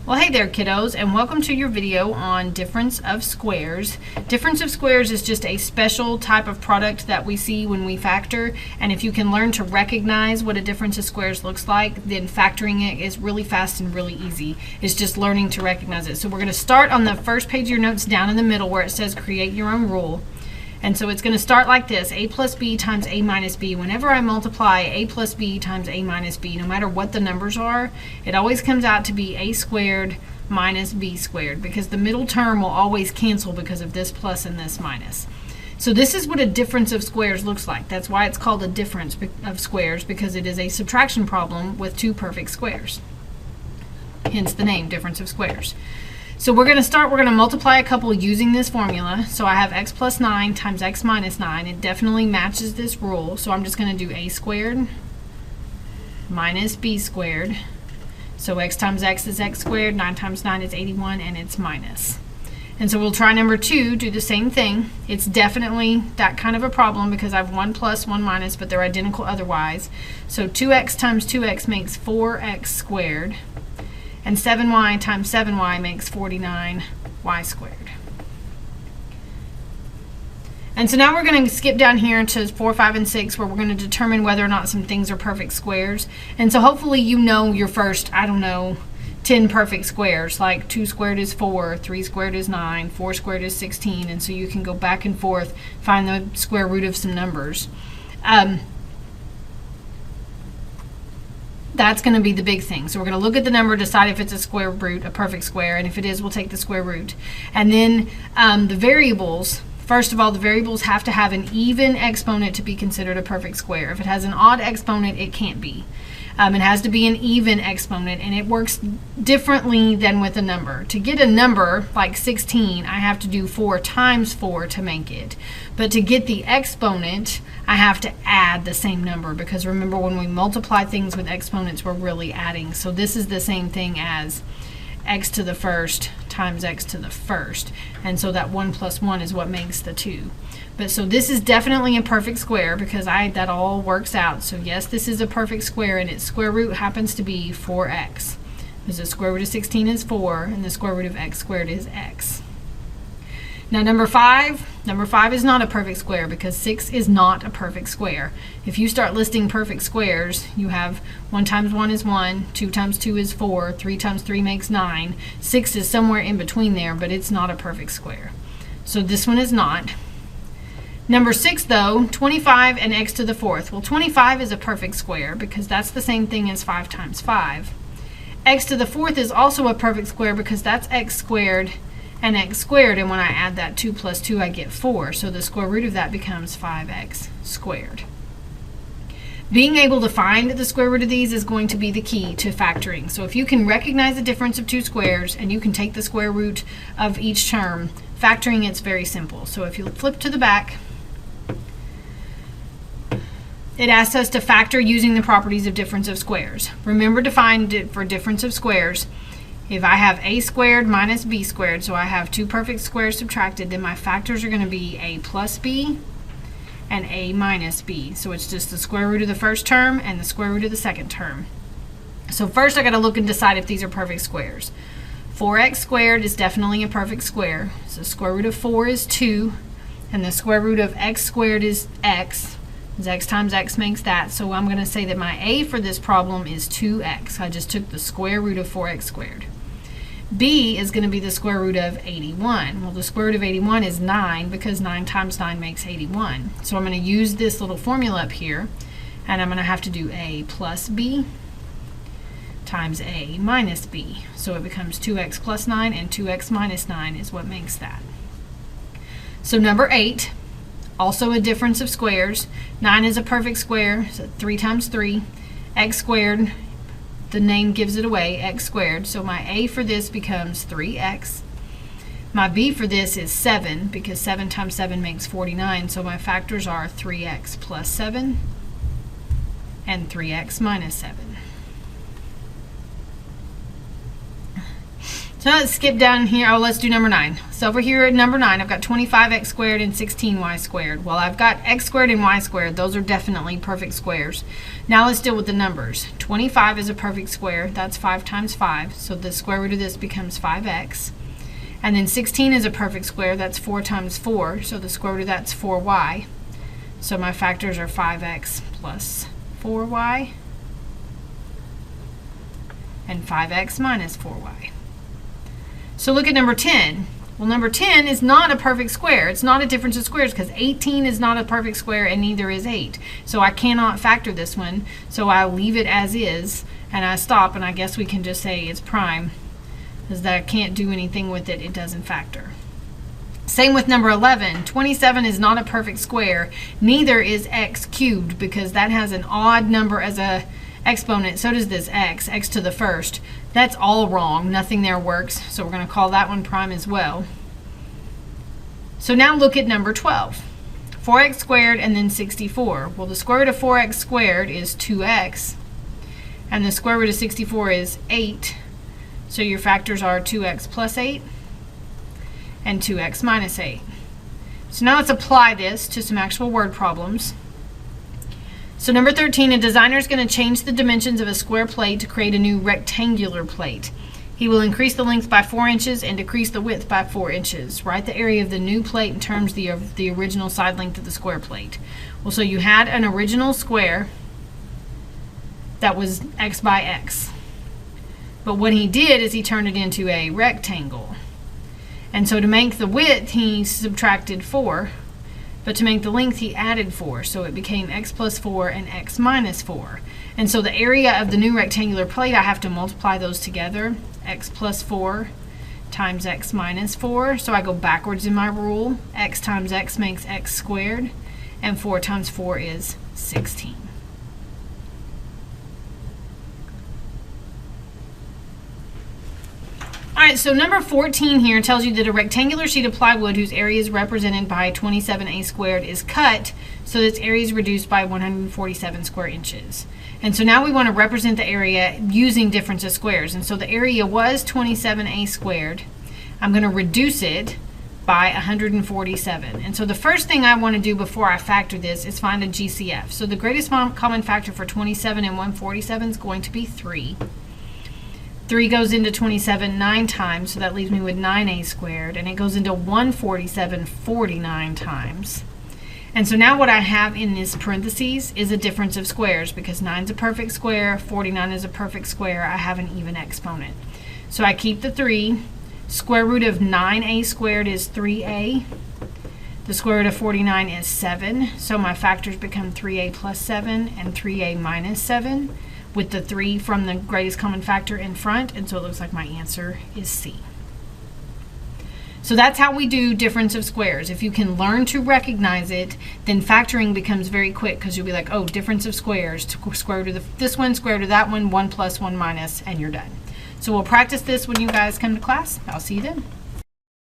Well, hey there kiddos, and welcome to your video on difference of squares. Difference of squares is just a special type of product that we see when we factor, and if you can learn to recognize what a difference of squares looks like, then factoring it is really fast and really easy. It's just learning to recognize it. So we're going to start on the first page of your notes down in the middle where it says create your own rule. And so it's going to start like this: a plus b times a minus b. Whenever I multiply a plus b times a minus b, no matter what the numbers are, it always comes out to be a squared minus b squared, because the middle term will always cancel because of this plus and this minus. So this is what a difference of squares looks like. That's why it's called a difference of squares, because it is a subtraction problem with two perfect squares. Hence the name, difference of squares. So we're going to multiply a couple using this formula. So I have x plus 9 times x minus 9. It definitely matches this rule. So I'm just going to do a squared minus b squared. So x times x is x squared, 9 times 9 is 81, and it's minus. And so we'll try number 2, do the same thing. It's definitely that kind of a problem because I have 1 plus, 1 minus, but they're identical otherwise. So 2x times 2x makes 4x squared. And 7y times 7y makes 49y squared. And so now we're going to skip down here to 4, 5, and 6, where we're going to determine whether or not some things are perfect squares. And so hopefully you know your first, 10 perfect squares, like 2 squared is 4, 3 squared is 9, 4 squared is 16, and so you can go back and forth, find the square root of some numbers. That's going to be the big thing. So we're going to look at the number, decide if it's a square root, a perfect square, and if it is, we'll take the square root. And then the variables, first of all, the variables have to have an even exponent to be considered a perfect square. If it has an odd exponent, it can't be. It has to be an even exponent, and it works differently than with a number. To get a number like 16, I have to do 4 times 4 to make it. But to get the exponent, I have to add the same number, because remember, when we multiply things with exponents, we're really adding. So this is the same thing as x to the first times x to the first. And so that 1 plus 1 is what makes the 2. But so this is definitely a perfect square because that all works out. So yes, this is a perfect square, and its square root happens to be 4x. Because the square root of 16 is 4, and the square root of x squared is x. Now number 5 is not a perfect square because 6 is not a perfect square. If you start listing perfect squares, you have 1 times 1 is 1, 2 times 2 is 4, 3 times 3 makes 9. 6 is somewhere in between there, but it's not a perfect square. So this one is not. Number 6 though, 25 and x to the 4th. Well, 25 is a perfect square because that's the same thing as 5 times 5. X to the 4th is also a perfect square because that's x squared and x squared, and when I add that 2 plus 2 I get 4, so the square root of that becomes 5x squared. Being able to find the square root of these is going to be the key to factoring. So if you can recognize the difference of two squares and you can take the square root of each term, factoring it's very simple. So if you flip to the back, it asks us to factor using the properties of difference of squares. Remember to find it for difference of squares. If I have a squared minus b squared, so I have two perfect squares subtracted, then my factors are going to be a plus b and a minus b. So it's just the square root of the first term and the square root of the second term. So first I got to look and decide if these are perfect squares. 4x squared is definitely a perfect square. So the square root of 4 is 2, and the square root of x squared is x. X times x makes that. So I'm going to say that my a for this problem is 2x. I just took the square root of 4x squared. B is going to be the square root of 81. Well, the square root of 81 is 9 because 9 times 9 makes 81. So I'm going to use this little formula up here, and I'm going to have to do a plus b times a minus b. So it becomes 2x plus 9, and 2x minus 9 is what makes that. So number 8, also a difference of squares. 9 is a perfect square, so 3 times 3. X squared, the name gives it away, x squared. So my a for this becomes 3x. My b for this is 7 because 7 times 7 makes 49. So my factors are 3x plus 7 and 3x minus 7. So let's skip down here. Oh, let's do number 9. So over here at number 9, I've got 25x squared and 16y squared. Well, I've got x squared and y squared. Those are definitely perfect squares. Now let's deal with the numbers. 25 is a perfect square. That's 5 times 5. So the square root of this becomes 5x. And then 16 is a perfect square. That's 4 times 4. So the square root of that's 4y. So my factors are 5x plus 4y and 5x minus 4y. So look at number 10. Well, number 10 is not a perfect square. It's not a difference of squares because 18 is not a perfect square and neither is 8. So I cannot factor this one. So I'll leave it as is and I stop, and I guess we can just say it's prime because I can't do anything with it. It doesn't factor. Same with number 11. 27 is not a perfect square. Neither is x cubed because that has an odd number as a exponent. So does this x to the first. That's all wrong. Nothing there works. So we're going to call that one prime as well. So now look at number 12. 4x squared and then 64. Well, the square root of 4x squared is 2x. And the square root of 64 is 8. So your factors are 2x plus 8 and 2x minus 8. So now let's apply this to some actual word problems. So number 13, a designer is going to change the dimensions of a square plate to create a new rectangular plate. He will increase the length by 4 inches and decrease the width by 4 inches. Write the area of the new plate in terms of the original side length of the square plate. Well, so you had an original square that was x by x. But what he did is he turned it into a rectangle. And so to make the width, he subtracted 4. But to make the length, he added 4. So it became x plus 4 and x minus 4. And so the area of the new rectangular plate, I have to multiply those together. X plus 4 times x minus 4. So I go backwards in my rule. X times x makes x squared. And 4 times 4 is 16. Alright, so number 14 here tells you that a rectangular sheet of plywood whose area is represented by 27a squared is cut so that its area is reduced by 147 square inches. And so now we want to represent the area using difference of squares. And so the area was 27a squared. I'm going to reduce it by 147. And so the first thing I want to do before I factor this is find a GCF. So the greatest common factor for 27 and 147 is going to be 3. 3 goes into 27 9 times, so that leaves me with 9a squared, and it goes into 147 49 times. And so now what I have in this parentheses is a difference of squares, because 9 is a perfect square, 49 is a perfect square, I have an even exponent. So I keep the 3. Square root of 9a squared is 3a. The square root of 49 is 7, so my factors become 3a plus 7 and 3a minus 7. With the 3 from the greatest common factor in front, and so it looks like my answer is C. So that's how we do difference of squares. If you can learn to recognize it, then factoring becomes very quick because you'll be like, oh, difference of squares, square root of this one, square root of that one, 1 plus 1 minus, and you're done. So we'll practice this when you guys come to class. I'll see you then.